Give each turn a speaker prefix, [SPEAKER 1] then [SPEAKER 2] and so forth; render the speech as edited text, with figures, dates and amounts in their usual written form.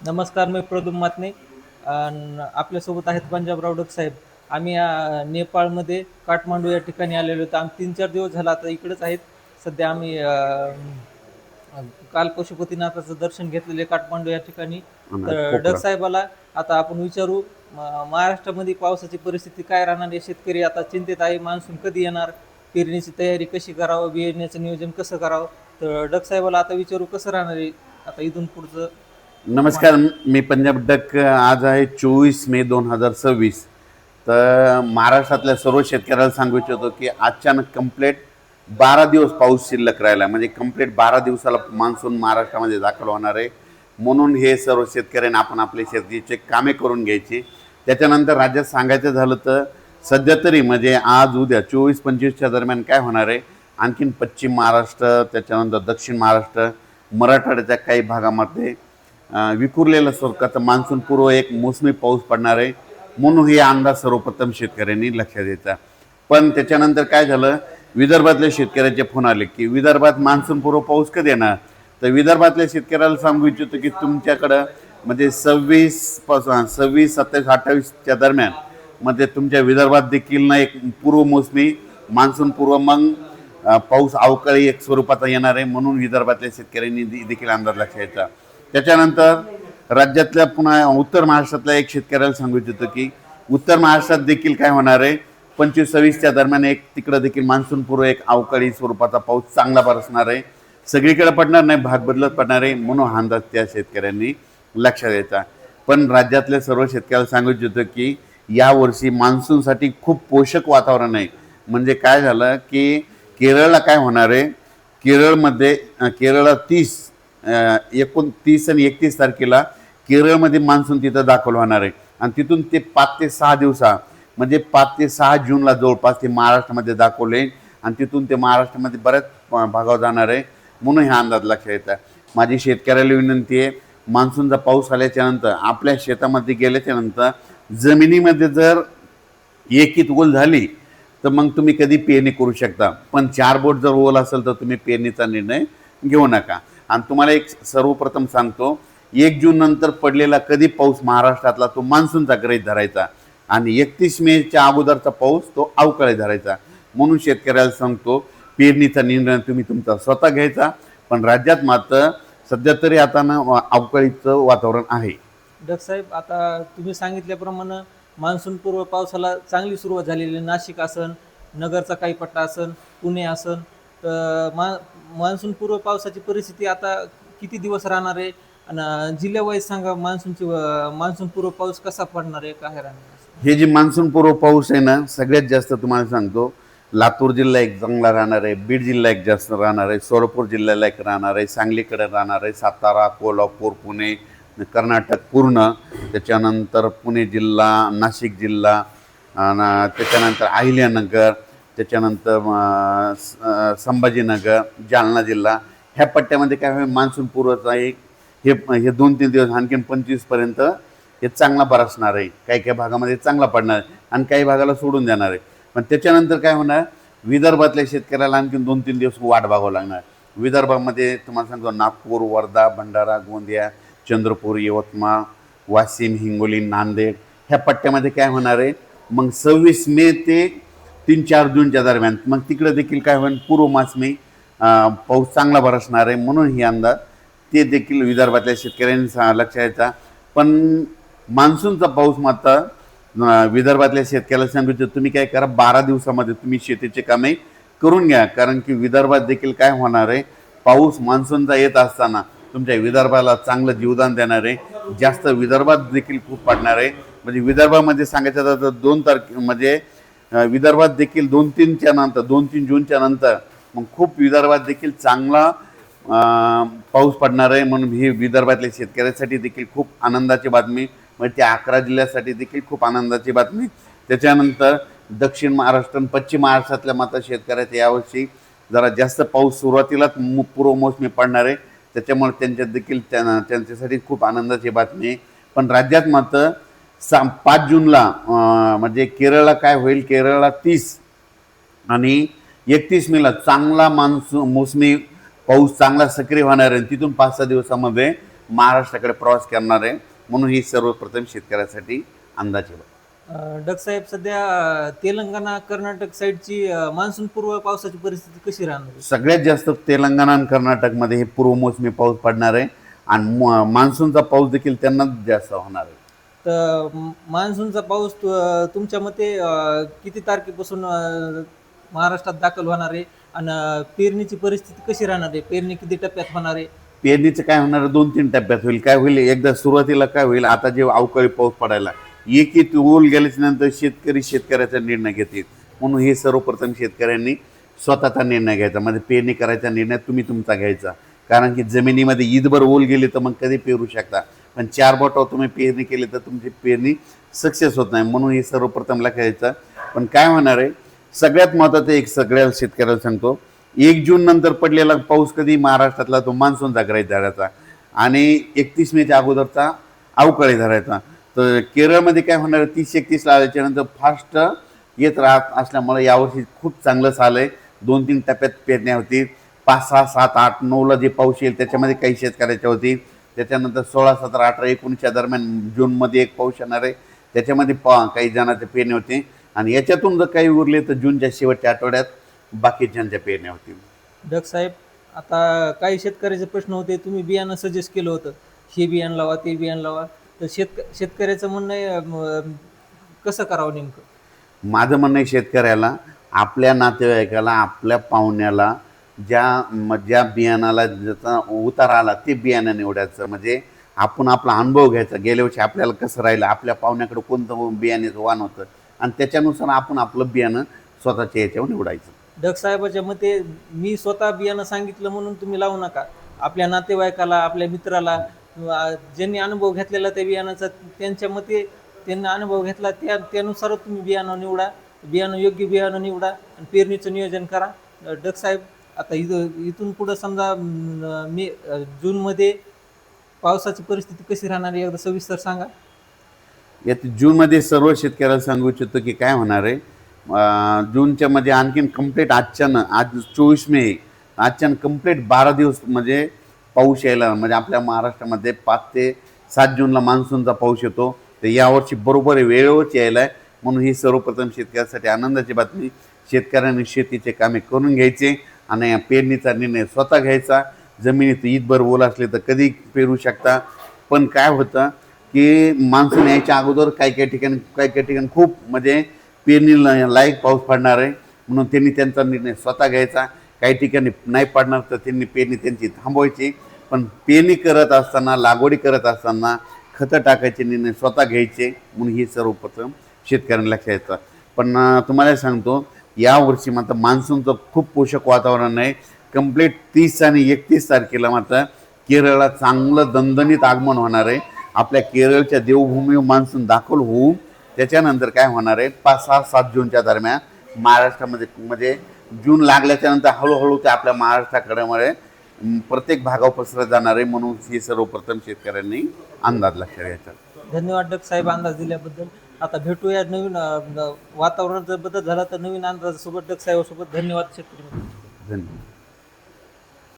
[SPEAKER 1] नमस्कार, मी प्रदुम मातने. आपल्यासोबत आहेत पंजाबराव डक साहेब. आम्ही नेपाळमध्ये काठमांडू या ठिकाणी आलेलो होतो. आम्ही 3-4 दिवस झाला आता इकडेच आहेत. सध्या आम्ही काल पशुपतीनाथाचं दर्शन घेतलेले काठमांडू या ठिकाणी.
[SPEAKER 2] आणि
[SPEAKER 1] तर डक
[SPEAKER 2] पोखरा.
[SPEAKER 1] साहेबाला आता आपण विचारू, महाराष्ट्रामध्ये पावसाची परिस्थिती काय राहणार आहे? शेतकरी आता चिंतेत आहे. मान्सून कधी येणार? पेरणीची तयारी कशी करावं? बियाण्याचं नियोजन कसं करावं? तर डक साहेबाला आता विचारू कसं राहणार आहे आता इथून पुढचं.
[SPEAKER 2] नमस्कार, मी पंजाब डक. आज आहे 24 मे 2026. तर महाराष्ट्रातल्या सर्व शेतकऱ्याला सांगू इच्छितो की अचानक कंप्लीट 12 दिवस पाऊस शिल्लक राहिला, म्हणजे कंप्लीट 12 दिवसाला मान्सून महाराष्ट्रामध्ये दाखल होणार आहे. म्हणून हे सर्व शेतकऱ्यांनी आपण आपले शेतीचे कामे करून घ्यायची. त्याच्यानंतर राज्यात सांगायचं झालं तर सध्या तरी म्हणजे आज उद्या 24-25च्या दरम्यान काय होणार आहे, आणखीन पश्चिम महाराष्ट्र, त्याच्यानंतर दक्षिण महाराष्ट्र, मराठवाड्याच्या काही भागामध्ये विखुरलेलं स्वरूपाचा मान्सूनपूर्व एक मोसमी पाऊस पडणार आहे. म्हणून हे अंदाज सर्वप्रथम शेतकऱ्यांनी लक्षात द्यायचा. पण त्याच्यानंतर काय झालं, विदर्भातल्या शेतकऱ्याचे फोन आले की विदर्भात मान्सूनपूर्व पाऊस कधी येणार. तर विदर्भातल्या शेतकऱ्याला सांगू इच्छितो की तुमच्याकडं म्हणजे 26, 27, 27, 28च्या दरम्यान मध्ये तुमच्या विदर्भात देखील ना एक पूर्व मोसमी मान्सूनपूर्व मग पाऊस अवकाळी एक स्वरूपाचा येणार आहे. म्हणून विदर्भातल्या शेतकऱ्यांनी देखील अंदाज लक्षात घ्यायचा. त्याच्यानंतर राज्यातल्या पुन्हा उत्तर महाराष्ट्रातल्या एक शेतकऱ्याला सांगू इच्छितो की उत्तर महाराष्ट्रात देखील काय होणार आहे, 25-26च्या दरम्यान एक तिकडं देखील मान्सूनपूर्व एक अवकाळी स्वरूपाचा पाऊस चांगला बरसणार आहे. सगळीकडे पडणार नाही, भाग बदलत पडणार आहे. म्हणून हा अंदाज त्या शेतकऱ्यांनी लक्षात द्यायचा. पण राज्यातल्या सर्व शेतकऱ्याला सांगू इच्छितो की यावर्षी मान्सूनसाठी खूप पोषक वातावरण आहे. म्हणजे काय झालं की केरळला काय होणार आहे, केरळमध्ये केरळला 29 आणि 31 तारखेला केरळमध्ये मान्सून तिथं दाखल होणार आहे. आणि तिथून ते 5 ते 6 दिवसा म्हणजे 5 ते 6 जूनला जवळपास ते महाराष्ट्रामध्ये दाखवले आणि तिथून ते महाराष्ट्रामध्ये बऱ्याच भागावर जाणार आहे. म्हणून हा अंदाज लक्षात येतात. माझी शेतकऱ्याला विनंती आहे, मान्सूनचा पाऊस आल्याच्या नंतर आपल्या शेतामध्ये गेल्याच्या नंतर जमिनीमध्ये जर एकीत ओल झाली तर मग तुम्ही कधी पेरणी करू शकता. पण 4 बोट जर ओल असेल तर तुम्ही पेरणीचा निर्णय घेऊ नका. आणि तुम्हाला एक सर्वप्रथम सांगतो, 1 जून नंतर पडलेला कधी पाऊस महाराष्ट्रातला तो मान्सूनचा गृहीत धरायचा आणि 31 मेच्या अगोदरचा पाऊस तो अवकाळी धरायचा. म्हणून शेतकऱ्याला सांगतो, पेरणीचा निर्णय तुम्ही तुमचा स्वतः घ्यायचा. पण राज्यात मात्र सध्या तरी आता ना अवकाळीचं वातावरण आहे.
[SPEAKER 1] डक साहेब, आता तुम्ही सांगितल्याप्रमाणे मान्सूनपूर्व पावसाला चांगली सुरुवात झालेली. नाशिक असन, नगरचा काही पट्टा असन, पुणे असन. तर मान्सूनपूर्व पावसाची परिस्थिती आता किती दिवस राहणार आहे आणि जिल्ह्यावाईज सांगा, मान्सूनपूर्व पाऊस कसा पडणार आहे, काय राहणार आहे?
[SPEAKER 2] हे जे मान्सूनपूर्व पाऊस आहे ना, सगळ्यात जास्त तुम्हाला सांगतो लातूर जिल्हा एक चांगला राहणार आहे, बीड जिल्हा एक जास्त राहणार आहे, सोलापूर जिल्ह्याला एक राहणार आहे, सांगलीकडे राहणार आहे, सातारा, कोल्हापूर, पुणे, कर्नाटक पूर्ण, त्याच्यानंतर पुणे जिल्हा, नाशिक जिल्हा, त्याच्यानंतर अहिल्यानगर, त्याच्यानंतर संभाजीनगर, जालना जिल्हा, ह्या पट्ट्यामध्ये काय होईल, मान्सूनपूर्वचा एक हे 2-3 दिवस आणखीन 25पर्यंत हे चांगला बरसणार आहे. काही काही भागामध्ये चांगला पडणार आहे आणि काही भागाला सोडून देणार आहे. पण त्याच्यानंतर काय होणार, विदर्भातल्या शेतकऱ्याला आणखीन 2-3 दिवस वाट बघावं लागणार. विदर्भामध्ये तुम्हाला सांगतो, नागपूर, वर्धा, भंडारा, गोंदिया, चंद्रपूर, यवतमाळ, वाशिम, हिंगोली, नांदेड ह्या पट्ट्यामध्ये काय होणार आहे, मग 26 मे ते 3-4 जूनच्या दरम्यान मग तिकडे देखील काय होईल, पूर्व मोसमी पाऊस चांगला बरसणार आहे. म्हणून ही अंदाज ते देखील विदर्भातल्या शेतकऱ्यांनी लक्षात द्यायचा. पण मान्सूनचा पाऊस मात्र विदर्भातल्या शेतकऱ्याला सांगितलं, तुम्ही काय करा, 12 दिवसामध्ये तुम्ही शेतीचे कामे करून घ्या. कारण की विदर्भात देखील काय होणार आहे, पाऊस मान्सूनचा येत असताना तुमच्या विदर्भाला चांगलं जीवदान देणार आहे. जास्त विदर्भात देखील खूप पडणार आहे. म्हणजे विदर्भामध्ये सांगायचं तर 2 तारखे म्हणजे विदर्भात देखील 2-3च्या नंतर 2-3 जूनच्या नंतर मग खूप विदर्भात देखील चांगला पाऊस पडणार आहे. म्हणून ही विदर्भातल्या शेतकऱ्यांसाठी देखील खूप आनंदाची बातमी, म्हणजे त्या 11 जिल्ह्यासाठी देखील खूप आनंदाची बातमी. त्याच्यानंतर दक्षिण महाराष्ट्र आणि पश्चिम महाराष्ट्रातल्या मात्र शेतकऱ्याच्या यावर्षी जरा जास्त पाऊस सुरुवातीलाच पूर्व मोसमी पडणार आहे. त्याच्यामुळे त्यांच्यात देखील त्यांच्यासाठी खूप आनंदाची बातमी आहे. पण राज्यात मात्र 5 जूनला म्हणजे केरळला काय होईल, केरळला 30 आणि 31 मेला चांगला मोसमी पाऊस चांगला सक्रिय होणार आहे. तिथून 5-6 दिवसामध्ये महाराष्ट्राकडे प्रवास करणार आहे. म्हणून ही सर्वप्रथम शेतकऱ्यासाठी अंदाज आहे.
[SPEAKER 1] डग साहेब, सध्या तेलंगणा कर्नाटक साईडची मान्सून पूर्व पावसाची परिस्थिती कशी राहणार आहे?
[SPEAKER 2] सगळ्यात जास्त तेलंगणा आणि कर्नाटकमध्ये हे पूर्व मोसमी पाऊस पडणार आहे आणि मान्सूनचा पाऊस देखील त्यांनाच जास्त होणार आहे.
[SPEAKER 1] तर मान्सूनचा पाऊस तुमच्या मते किती तारखेपासून महाराष्ट्रात दाखल होणार आहे आणि पेरणीची परिस्थिती कशी राहणार आहे? पेरणी किती टप्प्यात होणार आहे?
[SPEAKER 2] पेरणीचं काय होणार आहे, 2-3 टप्प्यात होईल. काय होईल, एकदा सुरुवातीला काय होईल, आता जे अवकाळी पाऊस पडायला एक ओल गेल्याच्या नंतर शेतकरी शेतकऱ्याचा निर्णय घेतील. म्हणून हे सर्वप्रथम शेतकऱ्यांनी स्वतःचा निर्णय घ्यायचा, म्हणजे पेरणी करायचा निर्णय तुम्ही तुमचा घ्यायचा. कारण की जमिनीमध्ये ईदभर ओल गेली तर मग कधी पेरू शकता, पण 4 बोटावर तुम्ही पेरणी केली तर तुमची पेरणी सक्सेस होत नाही. म्हणून हे सर्वप्रथम लक्षात घ्यायचं. पण काय होणार आहे, सगळ्यात महत्त्वाचं एक सगळ्या शेतकऱ्याला सांगतो, 1 जून नंतर पडलेला पाऊस कधी महाराष्ट्रातला तो मान्सूनचा ग्रहित धरायचा आणि 31 मेच्या अगोदरचा अवकाळी धरायचा. तर केरळमध्ये काय होणार आहे, 30-31 आल्याच्या नंतर फास्ट येत राहत असल्यामुळे यावर्षी खूप चांगलं साल आहे. 2-3 टप्प्यात पेरण्या होतील. 5, 6, 7, 8, 9ला जे पाऊस येईल त्याच्यामध्ये काही शेतकऱ्याच्या होतील. त्याच्यानंतर 16, 17, 18, 19च्या दरम्यान जूनमध्ये एक पाऊस येणार आहे, त्याच्यामध्ये काही जणांच्या पेरणी होते आणि याच्यातून जर काही उरले तर जूनच्या शेवटच्या आठवड्यात बाकीच्यांच्या पेरण्या होतील.
[SPEAKER 1] डग साहेब, आता काही शेतकऱ्याचे प्रश्न होते, तुम्ही बियाणं सजेस्ट केलं होतं, हे बियाणं लावा, ते बियाणं लावा, तर शेतकऱ्याचं म्हणणं आहे कसं करावं नेमकं?
[SPEAKER 2] माझं म्हणणं आहे, शेतकऱ्याला, आपल्या नातेवाईकाला, आपल्या पाहुण्याला ज्या बियाणाला ज्याचा उतार आला ते बियाणं निवडायचं. म्हणजे आपण आपला अनुभव घ्यायचा, गेल्या वर्षी आपल्याला कसं राहिलं, आपल्या पाहुण्याकडे कोणतं बियाण्याचं वाण होतं आणि त्याच्यानुसार आपण आपलं बियाणं स्वतःच्या याच्यावर निवडायचं.
[SPEAKER 1] डग साहेबाच्या मते मी स्वतः बियाणं सांगितलं म्हणून तुम्ही लावू नका. आपल्या नातेवाईकाला, आपल्या मित्राला, ज्यांनी अनुभव घेतलेला त्या बियाणाचा, त्यांच्या मते त्यांनी अनुभव घेतला त्यानुसारच तुम्ही बियाणं निवडा. बियाणं योग्य बियाणं निवडा आणि पेरणीचं नियोजन करा. डग साहेब, आता इथून पुढं समजा जूनमध्ये पावसाची परिस्थिती कशी राहणार आहे एकदा सविस्तर सांगा.
[SPEAKER 2] यात जूनमध्ये सर्व शेतकऱ्याला सांगू इच्छितो की काय होणार आहे, जूनच्या मध्ये आणखीन कंप्लीट आज 24 मे, आजच्यानं कंप्लीट 12 दिवस म्हणजे पाऊस यायला, म्हणजे आपल्या महाराष्ट्रामध्ये 5 ते 7 जूनला मान्सूनचा पाऊस येतो. तर यावर्षी बरोबर वेळेवरच यायला आहे. म्हणून ही सर्वप्रथम शेतकऱ्यासाठी आनंदाची बातमी. शेतकऱ्यांनी शेतीचे कामे करून घ्यायचे आणि पेरणीचा निर्णय स्वतः घ्यायचा. जमिनीत ईदभर ओल असले तर कधी पेरू शकता. पण काय होतं की मान्सून यायच्या अगोदर काही ठिकाणी खूप म्हणजे पेरणीला लायक पाऊस पडणार आहे. म्हणून त्यांनी त्यांचा निर्णय स्वतः घ्यायचा. काही ठिकाणी नाही पडणार तर त्यांनी पेरणी त्यांची थांबवायची. पण पेरणी करत असताना, लागवडी करत असताना खतं टाकायचे निर्णय स्वतः घ्यायचे. म्हणून ही सर्वप्रथम शेतकऱ्यांना लक्षात येतं. पण तुम्हाला सांगतो, यावर्षी मात्र मान्सूनचं खूप पोषक वातावरण आहे. कंप्लीट 30 आणि 31 तारखेला मात्र केरळला चांगलं दणदणीत आगमन होणार आहे. आपल्या केरळच्या देवभूमीवर मान्सून दाखल होऊन त्याच्यानंतर काय होणार आहे, 5, 6, 7 जूनच्या दरम्यान महाराष्ट्रामध्ये म्हणजे जून लागल्याच्या नंतर हळूहळू ते आपल्या महाराष्ट्राकडे प्रत्येक भागावर पसरत जाणार आहे. म्हणून ही सर्वप्रथम शेतकऱ्यांनी अंदाज लक्षात घ्यायचा.
[SPEAKER 1] धन्यवाद डग साहेब अंदाज दिल्याबद्दल. आता भेटूया नवीन वातावरणाचा बदल झाला तर नवीन अंदाजासोबत डग साहेबासोबत. धन्यवाद शेतकरी.
[SPEAKER 2] धन्यवाद.